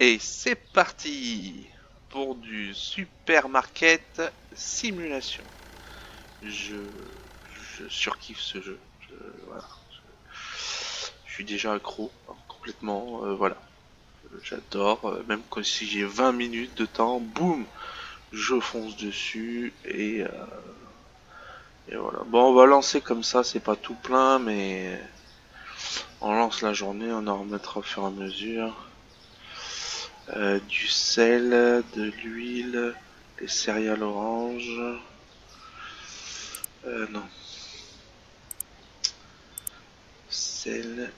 Et c'est parti pour du supermarket simulation. Je, je surkiffe ce jeu. Voilà. Je suis déjà accro, hein, complètement. Voilà. J'adore. Même quand si j'ai 20 minutes de temps, boum, je fonce dessus et voilà. Bon, on va lancer comme ça. C'est pas tout plein, mais on lance la journée. On en remettra au fur et à mesure. Du sel, de l'huile, des céréales oranges. Non. Sel.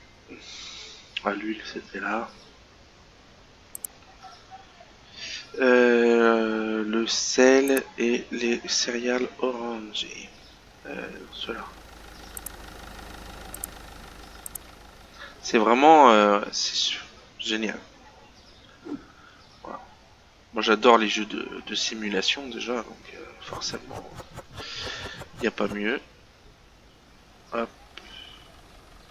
Ah, l'huile, c'était là. Le sel et les céréales orangées. Cela. C'est vraiment c'est génial. Voilà. Moi, j'adore les jeux de simulation déjà, donc forcément, il n'y a pas mieux. Hop.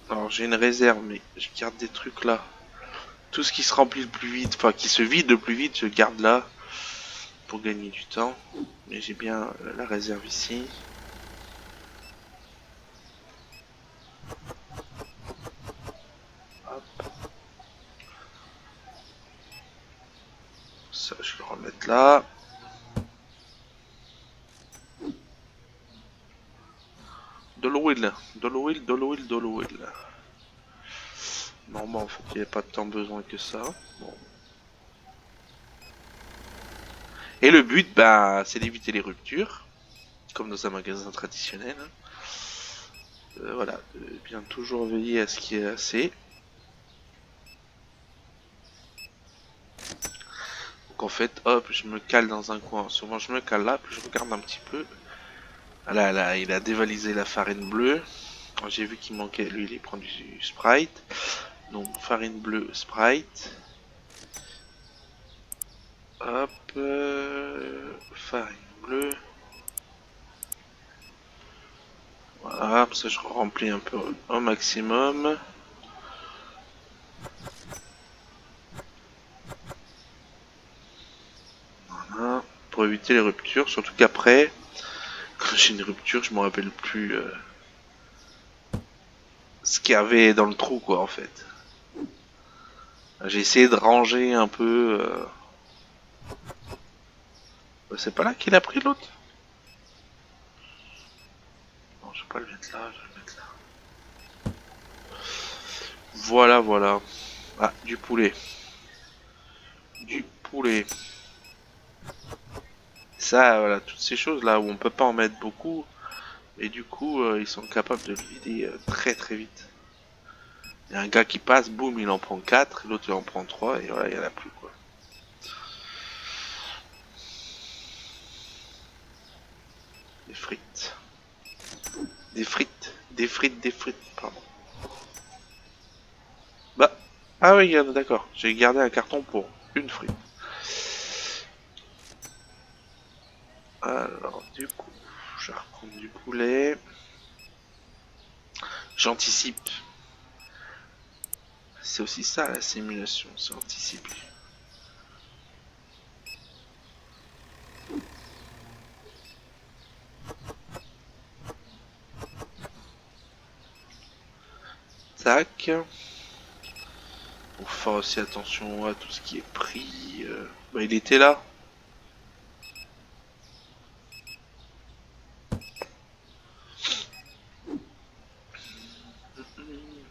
Alors, j'ai une réserve, mais je garde des trucs là. Tout ce qui se remplit le plus vite, enfin qui se vide le plus vite, je garde là pour gagner du temps. Mais j'ai bien la réserve ici. Hop, ça je vais le remettre là. De l'huile, de l'huile, de l'huile, de l'huile. Normalement en fait il n'y avait pas tant besoin que ça. Bon. Et le but, bah, c'est d'éviter les ruptures, comme dans un magasin traditionnel. Voilà, de bien toujours veiller à ce qu'il y ait assez. Donc en fait, hop, je me cale dans un coin. Souvent je me cale là, puis je regarde un petit peu. Ah là, là, il a dévalisé la farine bleue. J'ai vu qu'il manquait, lui, il prend du Sprite. Donc farine bleue, Sprite. Hop, farine bleue. Voilà, ça je remplis un peu au maximum. Voilà, pour éviter les ruptures. Surtout qu'après, quand j'ai une rupture, je me rappelle plus ce qu'il y avait dans le trou, quoi, en fait. J'ai essayé de ranger un peu. C'est pas là qu'il a pris l'autre. Non, je vais pas le mettre là, je vais le mettre là. Voilà, voilà. Ah, du poulet. Du poulet. Ça, voilà, toutes ces choses là où on peut pas en mettre beaucoup, et du coup, ils sont capables de le vider très très vite. Il y a un gars qui passe, boum, il en prend 4, l'autre il en prend 3 et voilà, il y en a plus quoi. Des frites. Des frites. Des frites, des frites, pardon. Bah, ah oui, d'accord, j'ai gardé un carton pour une frite. Alors, du coup, je vais reprendre du poulet. J'anticipe. C'est aussi ça la simulation, c'est anticiper. Tac. Faut faire aussi attention à tout ce qui est pris. Bah, il était là.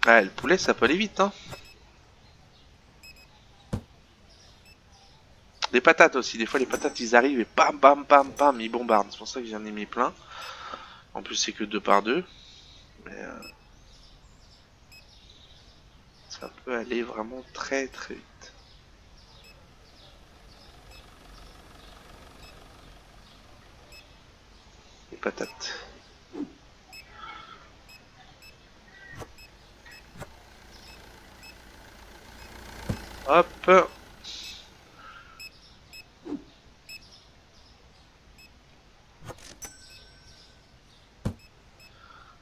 Ah, le poulet, ça peut aller vite, hein. Les patates aussi, des fois les patates ils arrivent et bam bam bam bam, ils bombardent. C'est pour ça que j'en ai mis plein. En plus, c'est que 2 par 2. Mais ça peut aller vraiment très très vite. Les patates. Hop.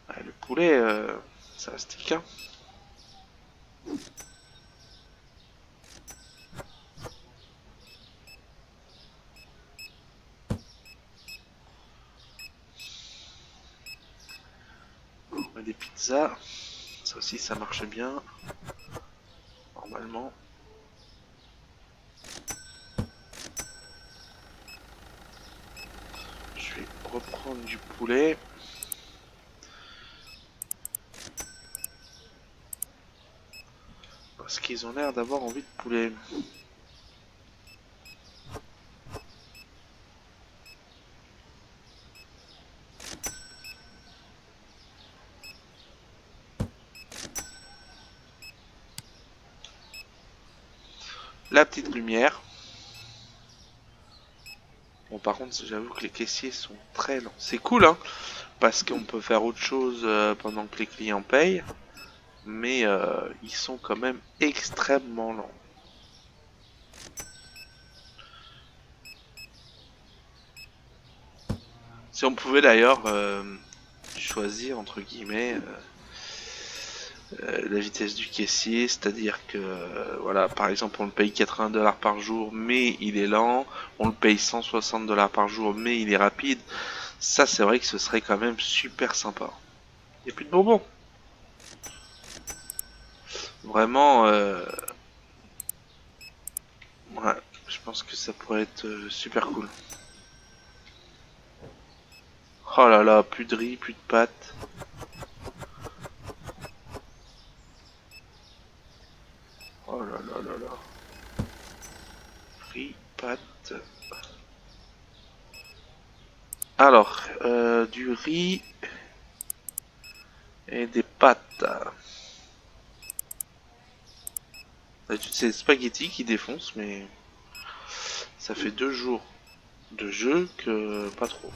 Ah, le poulet, ça stick, hein. des pizzas. Ça aussi, ça marche bien. Normalement. Je vais reprendre du poulet. Parce qu'ils ont l'air d'avoir envie de poulet. La petite lumière. Bon, par contre, j'avoue que les caissiers sont très lents. C'est cool, hein, parce qu'on peut faire autre chose pendant que les clients payent. Mais ils sont quand même extrêmement lents. Si on pouvait d'ailleurs choisir, entre guillemets, la vitesse du caissier, c'est-à-dire que, voilà, par exemple, on le paye 80 $ par jour, mais il est lent. On le paye 160 $ par jour, mais il est rapide. Ça, c'est vrai que ce serait quand même super sympa. Il n'y a plus de bonbons. Vraiment, ouais, je pense que ça pourrait être super cool. Oh là là, plus de riz, plus de pâtes. Oh là là là là. Riz, pâtes. Alors, du riz et des pâtes. C'est les spaghettis qui défoncent, mais ça fait 2 jours de jeu que pas trop.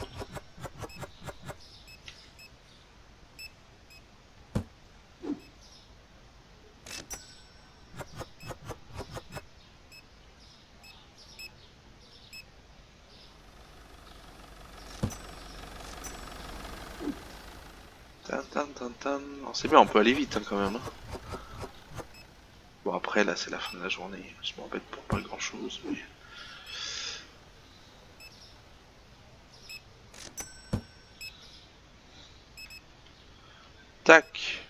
C'est bien, on peut aller vite hein, quand même. Hein. Bon après là c'est la fin de la journée, je m'embête pour pas grand chose. Mais... Tac,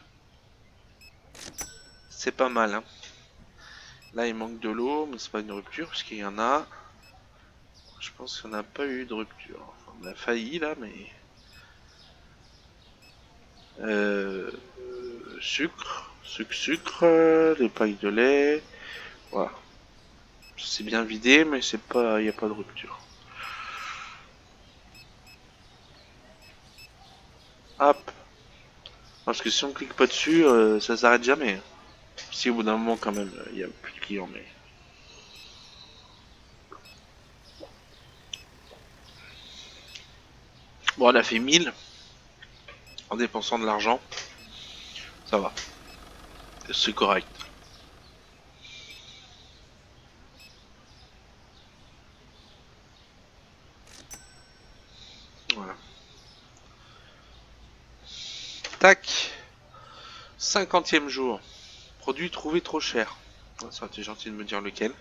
c'est pas mal. Hein. Là il manque de l'eau, mais c'est pas une rupture parce qu'il y en a. Je pense qu'on n'a pas eu de rupture. Enfin, on a failli là, mais euh, sucre, les pailles de lait. Voilà, c'est bien vidé, mais c'est pas, il y a pas de rupture. Hop, parce que si on clique pas dessus, ça s'arrête jamais. Si au bout d'un moment quand même, il y a plus de clients, mais bon, on a fait 1000 en dépensant de l'argent, ça va, c'est correct. Voilà. Tac, 50e jour. Produit trouvé trop cher. Ça aurait été gentil de me dire lequel.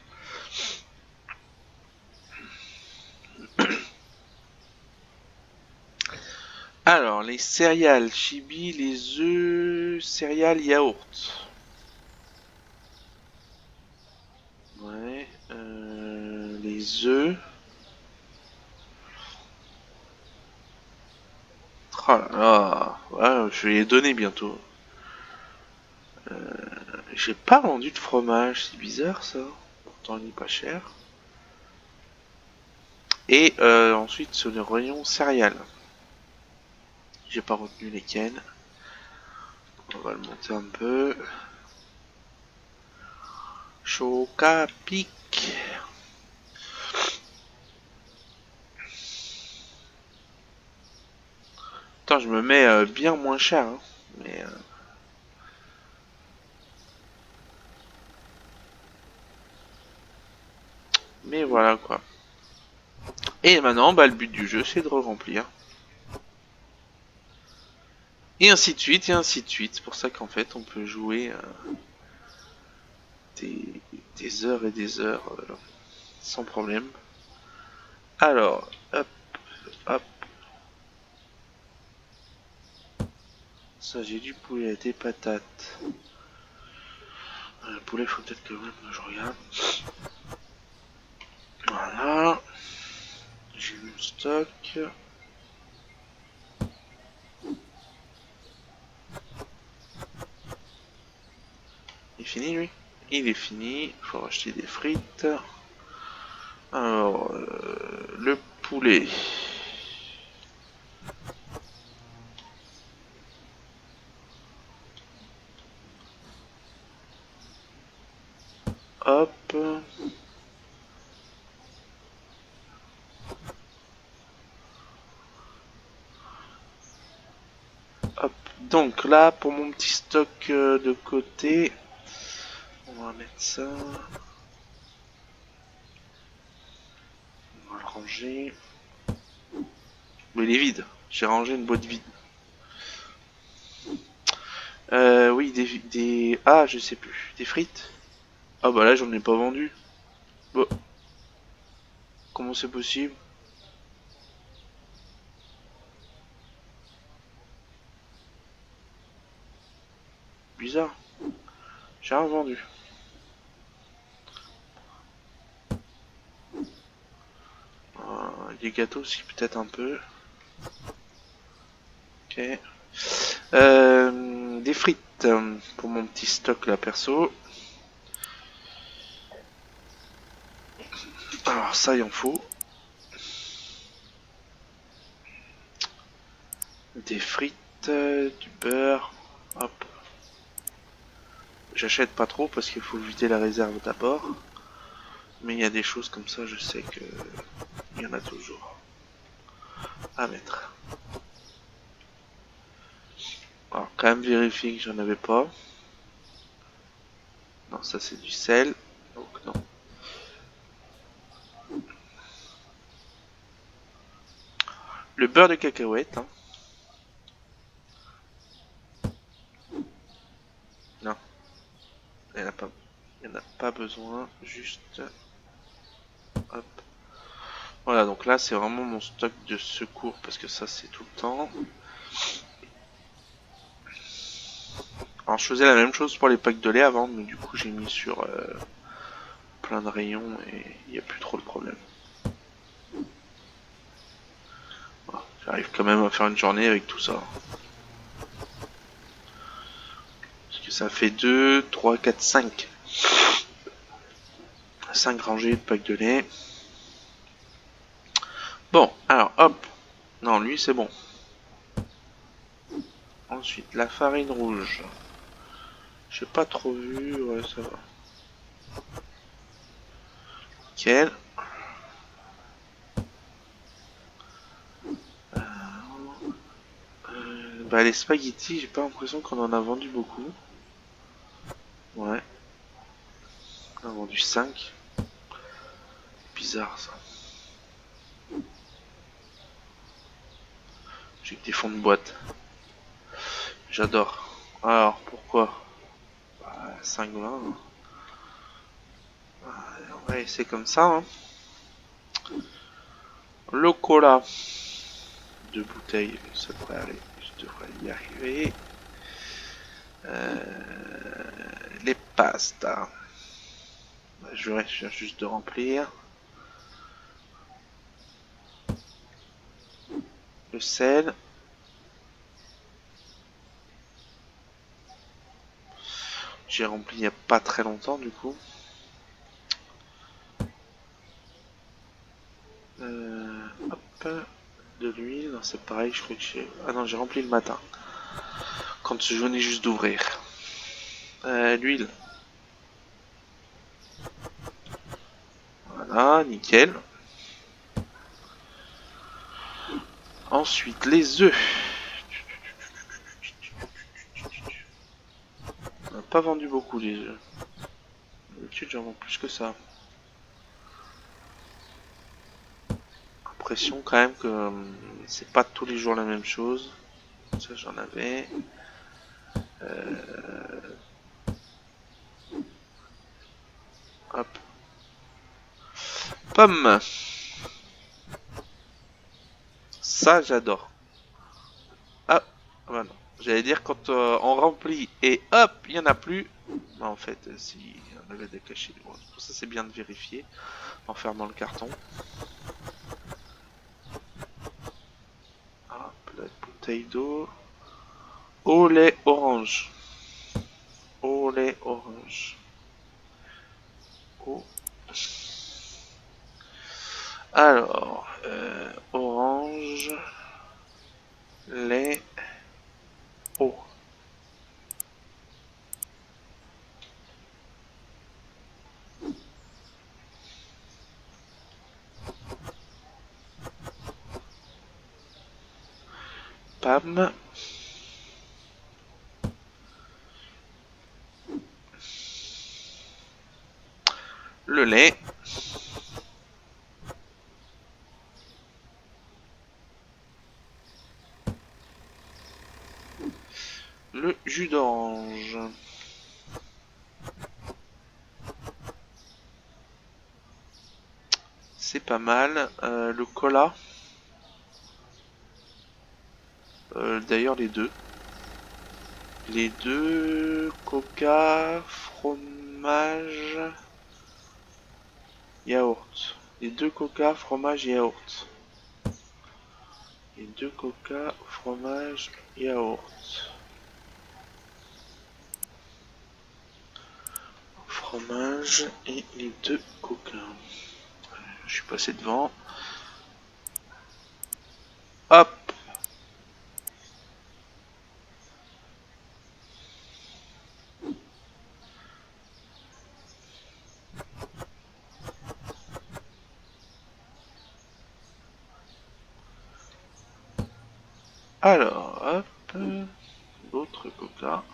Alors, les céréales, chibi, les œufs, céréales, yaourt. Ouais, les œufs. Oh là là, ouais, je vais les donner bientôt. J'ai pas vendu de fromage, c'est bizarre ça. Pourtant il est pas cher. Et ensuite sur les rayons céréales. J'ai pas retenu lesquels. On va le monter un peu. Chocapic. Attends, je me mets bien moins cher. Hein. Mais, mais voilà quoi. Et maintenant, bah, le but du jeu, c'est de remplir. Et ainsi de suite, et ainsi de suite. C'est pour ça qu'en fait, on peut jouer des heures et des heures sans problème. Alors, hop, hop. ça, j'ai du poulet, des patates. Le poulet, faut peut-être que je regarde. Voilà. J'ai mon stock. Il est fini, lui? Il est fini. Il faut racheter des frites. Alors, le poulet. Hop. Hop. Donc là, pour mon petit stock de côté, on va mettre ça. On va le ranger. Mais il est vide. J'ai rangé une boîte vide. Oui, des... Ah, je sais plus. Des frites. Ah bah là, j'en ai pas vendu. Bon. Comment c'est possible? Bizarre. J'ai rien vendu. Les gâteaux aussi, peut-être un peu. Ok. Des frites pour mon petit stock là perso. Alors ça, il en faut. Des frites, du beurre. Hop. J'achète pas trop parce qu'il faut vider la réserve d'abord. Mais il y a des choses comme ça, je sais que il y en a toujours à mettre. Alors quand même vérifier que j'en avais pas. Non, ça c'est du sel. Donc non. Le beurre de cacahuète. Hein. Non, il n'y en a pas. Il n'y en a pas besoin. Juste. Hop. Voilà, donc là c'est vraiment mon stock de secours parce que ça c'est tout le temps. Alors je faisais la même chose pour les packs de lait avant, mais du coup j'ai mis sur plein de rayons et il n'y a plus trop de problème. Voilà, j'arrive quand même à faire une journée avec tout ça. Parce que ça fait 2, 3, 4, 5. 5 rangées de packs de lait. Bon, alors hop. Non, lui c'est bon. Ensuite, la farine rouge. J'ai pas trop vu, ouais ça va. Nickel. Bah les spaghettis, j'ai pas l'impression qu'on en a vendu beaucoup. Ouais. On a vendu 5. Bizarre ça. J'ai que des fonds de boîte. J'adore. Alors, pourquoi? Bah, 5,20. Ouais, c'est comme ça. Hein. Le cola. 2 bouteilles, ça devrait aller. Je devrais y arriver. Les pastas. Je viens juste de remplir. Le sel. J'ai rempli il n'y a pas très longtemps du coup. Hop. De l'huile. Non, c'est pareil, je crois que j'ai... Ah non, j'ai rempli le matin. Quand je venais juste d'ouvrir. L'huile. Voilà, nickel. Ensuite, les œufs. On n'a pas vendu beaucoup les œufs. D'habitude, j'en vends plus que ça. Impression quand même que c'est pas tous les jours la même chose. Ça, j'en avais. Hop. Pomme. Ça, j'adore. Ah, bah non. J'allais dire quand on remplit et hop, il n'y en a plus. Bah, en fait, si on avait des cachets. Bon, pour ça, c'est bien de vérifier en fermant le carton. Hop, la bouteille d'eau. Au lait orange. Au lait orange. Eau. Alors, orange, lait, eau. Pam. Le lait. Le jus d'orange. C'est pas mal. Le cola. D'ailleurs, les deux. Les deux. Coca, fromage, yaourt. Les deux coca, fromage, yaourt. Les deux coca, fromage, yaourt. Fromage et les deux coca. Je suis passé devant. Hop. Alors, hop. L'autre coca.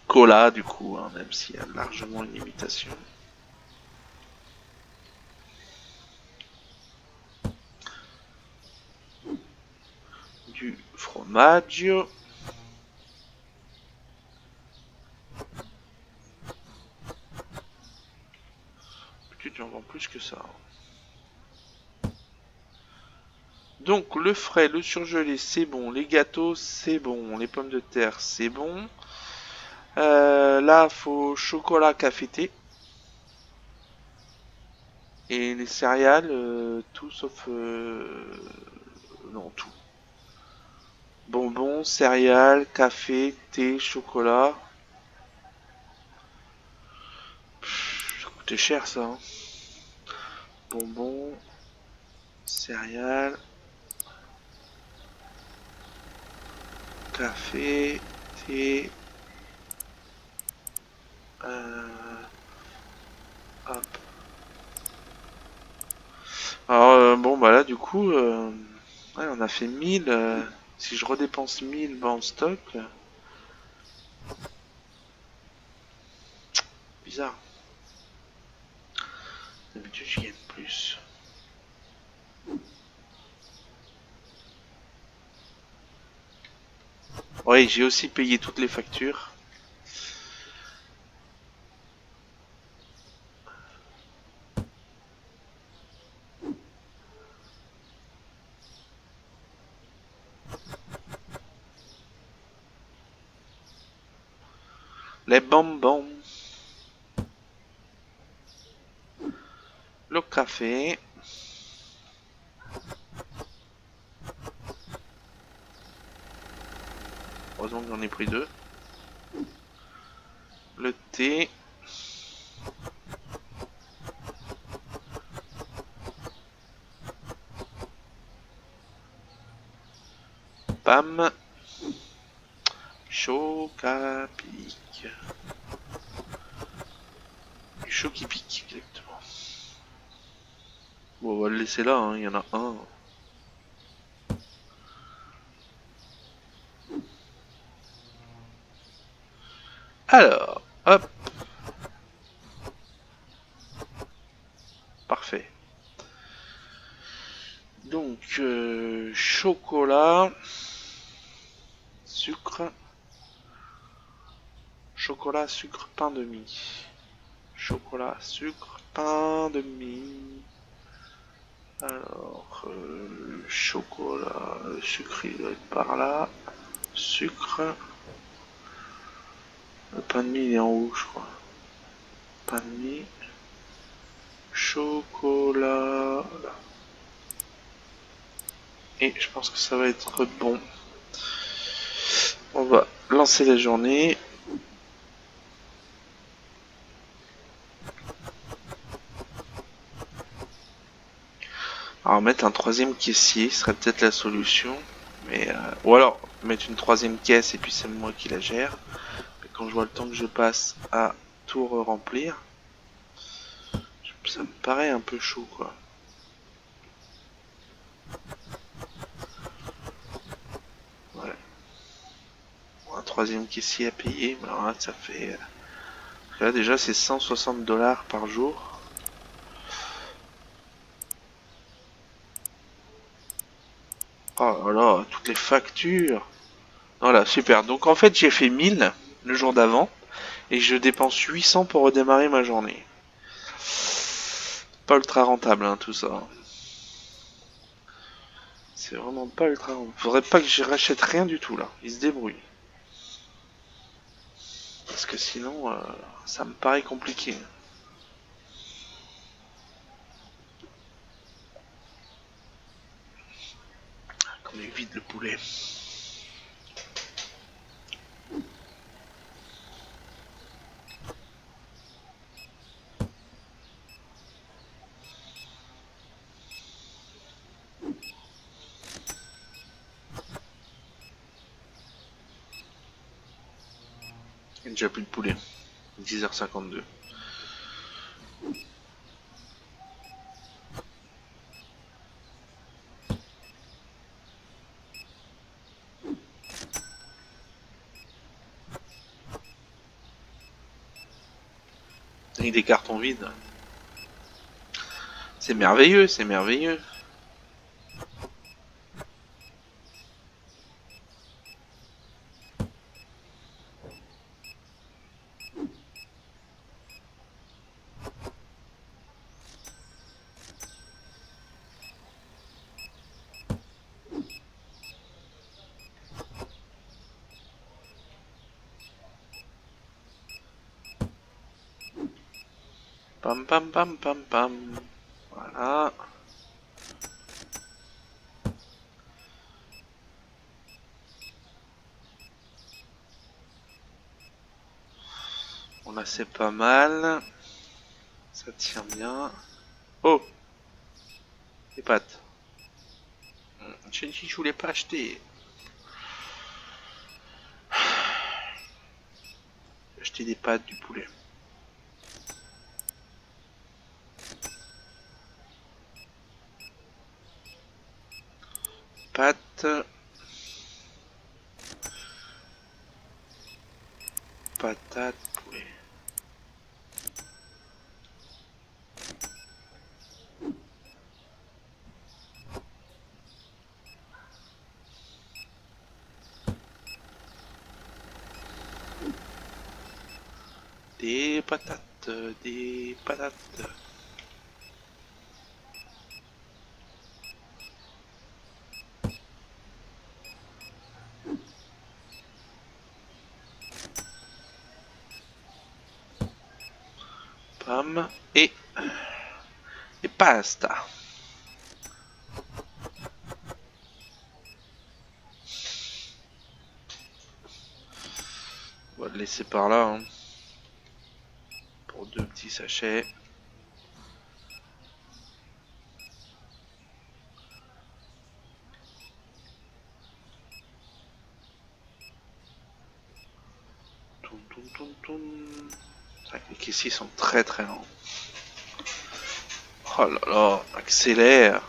Cola, du coup, hein, même s'il y a largement une imitation. Du formaggio. Putain, j'en vends plus que ça. Donc, le frais, le surgelé, c'est bon. Les gâteaux, c'est bon. Les pommes de terre, c'est bon. Là, faut chocolat, café, thé. Et les céréales, tout sauf... non, tout. Bonbons, céréales, café, thé, chocolat. Ça coûtait cher ça. Hein. Bonbons, céréales, café, thé. Hop. Alors bon bah là du coup ouais, on a fait 1000. Si je redépense 1000 en stock, bizarre. D'habitude je gagne plus. Oui, j'ai aussi payé toutes les factures. Les bonbons. Le café. Heureusement que j'en ai pris deux. Le thé. Pam. Chaud à pique. Du chaud qui pique, exactement. Bon, on va le laisser là, hein. Il y en a un. Alors, hop. Parfait. Donc, chocolat, sucre, chocolat, sucre, pain de mie. Chocolat, sucre, pain de mie. Alors, chocolat, le sucre il doit être par là. Sucre. Le pain de mie il est en haut, je crois. Pain de mie. Chocolat. Et je pense que ça va être bon. On va lancer la journée. Alors mettre un troisième caissier serait peut-être la solution. Mais ou alors mettre une troisième caisse et puis c'est moi qui la gère. Mais quand je vois le temps que je passe à tout remplir, ça me paraît un peu chaud quoi. Ouais. Un troisième caissier à payer, mais alors là ça fait... Là déjà c'est 160 dollars par jour. Oh là là, toutes les factures. Voilà, super. Donc en fait j'ai fait 1000 le jour d'avant. Et je dépense 800 pour redémarrer ma journée. Pas ultra rentable hein, tout ça. C'est vraiment pas ultra rentable. Faudrait pas que je rachète rien du tout là. Ils se débrouillent. Parce que sinon, ça me paraît compliqué. Qu'on est vide le poulet. Il y a déjà plus de poulet. 10h52. Avec des cartons vides. C'est merveilleux, c'est merveilleux. Pam pam pam pam pam. Voilà. Bon là c'est pas mal. Ça tient bien. Oh, les pâtes. Je voulais pas acheter. J'ai acheté des pâtes, du poulet. Pâtes. Patates, poulet. Des patates, des patates. Pam. Et pasta. On va le laisser par là. Hein, pour deux petits sachets. Toum, toum, toum, toum. Les caissiers sont très très lents. Oh là là, accélère.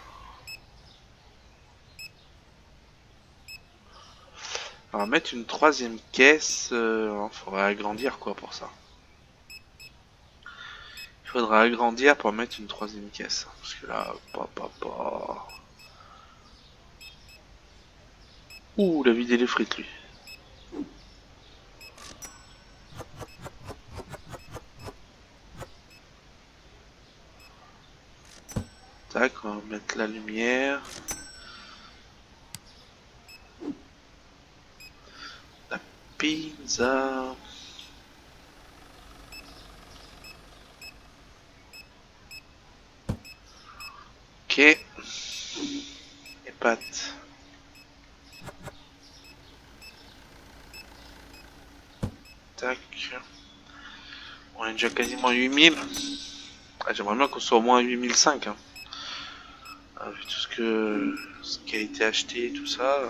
Alors mettre une troisième caisse, faudrait agrandir quoi pour ça. Il faudra agrandir pour mettre une troisième caisse. Parce que là, pas. Ouh, il a vidé les frites lui. Tac, on va mettre la lumière. La pizza. Ok. Les pâtes. Tac. On est déjà quasiment à 8000. Ah, j'aimerais bien qu'on soit au moins à 8005. Hein. Ah, vu tout ce qui a été acheté et tout ça.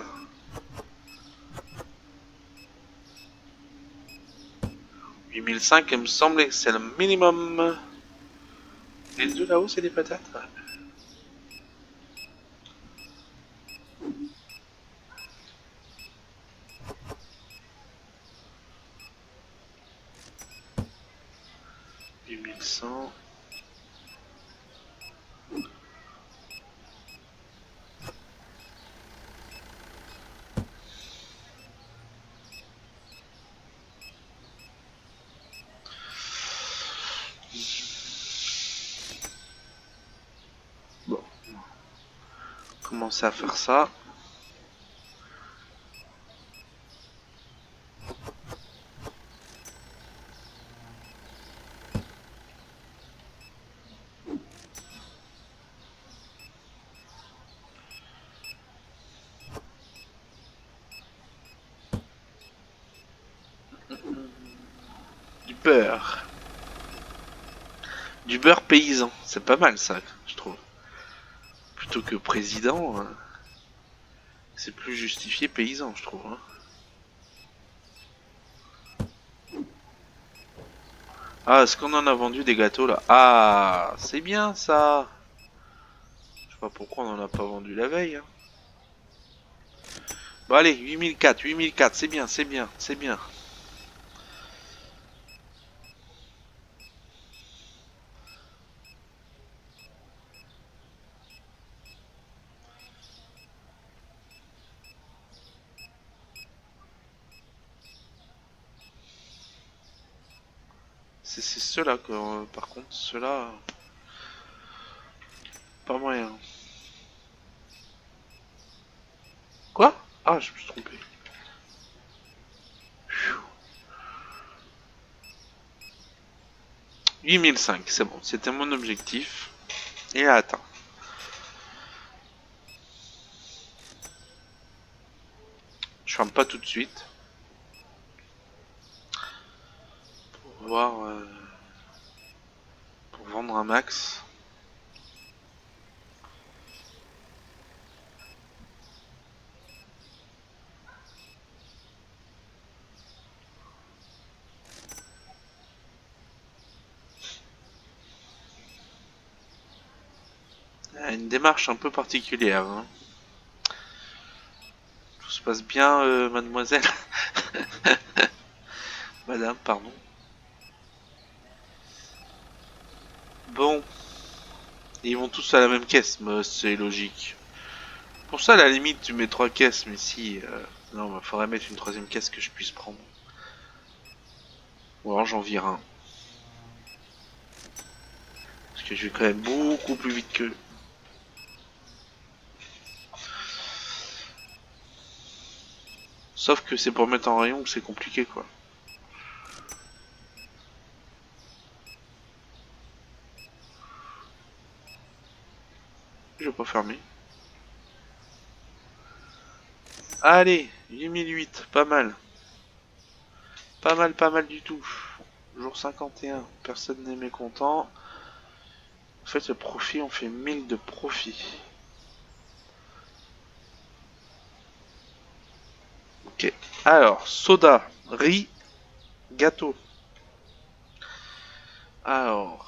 8005, il me semble que c'est le minimum. Les deux là-haut, c'est des patates. 8100. Bon, commencer à faire ça. Du beurre. Du beurre paysan. C'est pas mal ça, je trouve. Plutôt que président, c'est plus justifié paysan, je trouve. Hein. Ah, est-ce qu'on en a vendu des gâteaux là? Ah, c'est bien ça. Je sais pas pourquoi on en a pas vendu la veille. Hein. Bon allez, 8004, 8004, c'est bien, c'est bien, c'est bien. C'est ceux-là que, par contre, ceux-là, pas moyen. Quoi? Ah, je me suis trompé. 8005, c'est bon, c'était mon objectif. Et atteint. Je ferme pas tout de suite. Pour voir, pour vendre un max. Une démarche un peu particulière. Hein. Tout se passe bien, mademoiselle. Madame, pardon. Bon, ils vont tous à la même caisse, mais c'est logique. Pour ça, à la limite, tu mets trois caisses, mais si... non, il faudrait mettre une troisième caisse que je puisse prendre. Ou alors j'en vire un. Parce que je vais quand même beaucoup plus vite qu'eux. Sauf que c'est pour mettre en rayon que c'est compliqué, quoi. Je vais pas fermer. Allez, 8008, pas mal. Pas mal, pas mal du tout. Jour 51, personne n'est mécontent. En fait, le profit, on fait 1000 de profit. Ok. Alors, soda, riz, gâteau. Alors,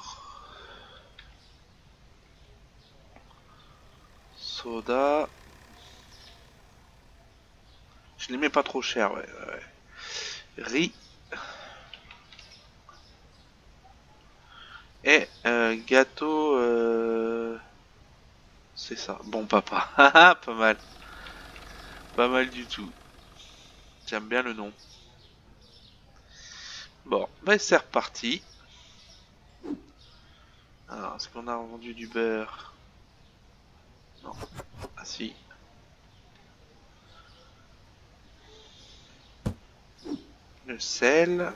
soda. Je les mets pas trop cher, ouais. Riz et gâteau. C'est ça. Bon papa. Pas mal. Pas mal du tout. J'aime bien le nom. Bon, bah c'est reparti. Alors, est-ce qu'on a vendu du beurre? Si. Le sel.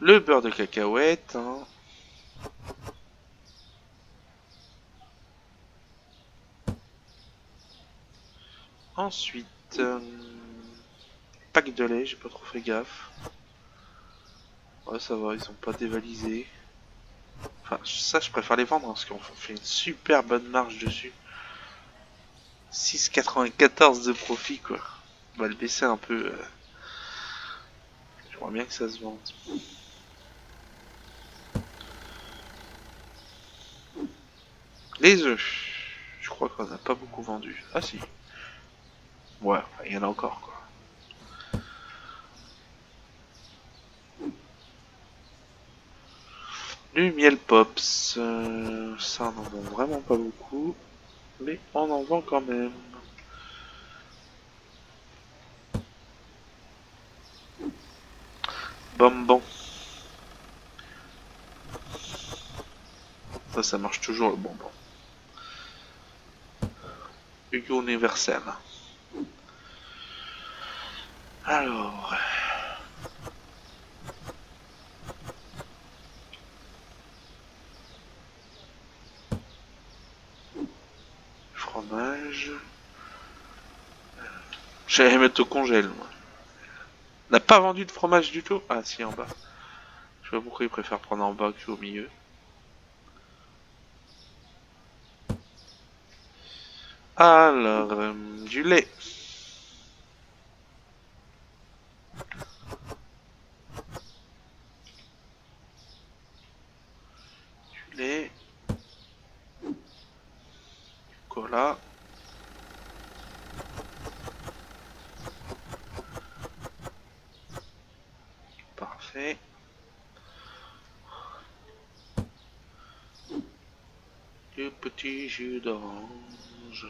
Le beurre de cacahuète. Hein. Ensuite, pack de lait, j'ai pas trop fait gaffe. Ouais, ça va, ils ont pas dévalisé. Enfin, ça, je préfère les vendre hein, parce qu'on fait une super bonne marge dessus. 6,94 de profit, quoi. On va le baisser un peu. J'aimerais bien que ça se vende. Les œufs. Je crois qu'on n'a pas beaucoup vendu. Ah si. Ouais, il y en a encore, quoi. Du miel pops. Ça, on en vend vraiment pas beaucoup. Mais on en vend quand même. Bonbon. Ça marche toujours le bonbon. Hugo universel. Alors. Fromage. J'allais mettre au congèle, moi. N'a pas vendu de fromage du tout. Ah si, en bas. Je sais pas pourquoi ils préfèrent prendre en bas qu'au milieu. Alors, du lait. Du lait. Cola. Parfait. Du petit jus d'orange.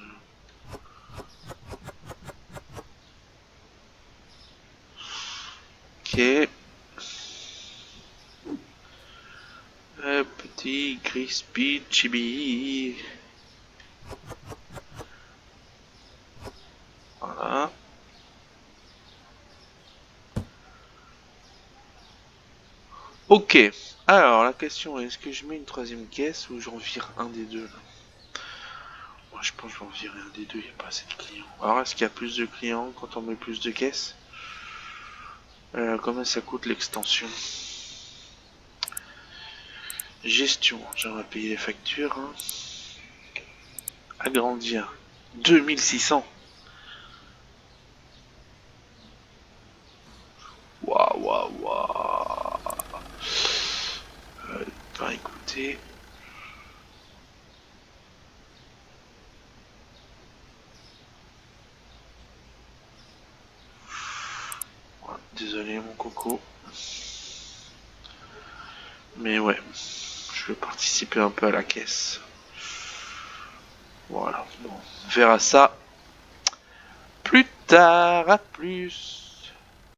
Ok. Un petit crispy chibi. Voilà. Ok. Alors, la question est, est-ce que je mets une troisième caisse ou j'en vire un des deux là? Moi, je pense que je vais en virer un des deux, il n'y a pas assez de clients. Alors, est-ce qu'il y a plus de clients quand on met plus de caisses? Combien ça coûte l'extension? Gestion, j'aimerais payer les factures. Hein. Agrandir. 2600. Waouh, waouh, waouh. Bah écoutez. Ouais, désolé mon coco. Mais ouais, je vais participer un peu à la caisse. Voilà, bon, on verra ça plus tard, à plus.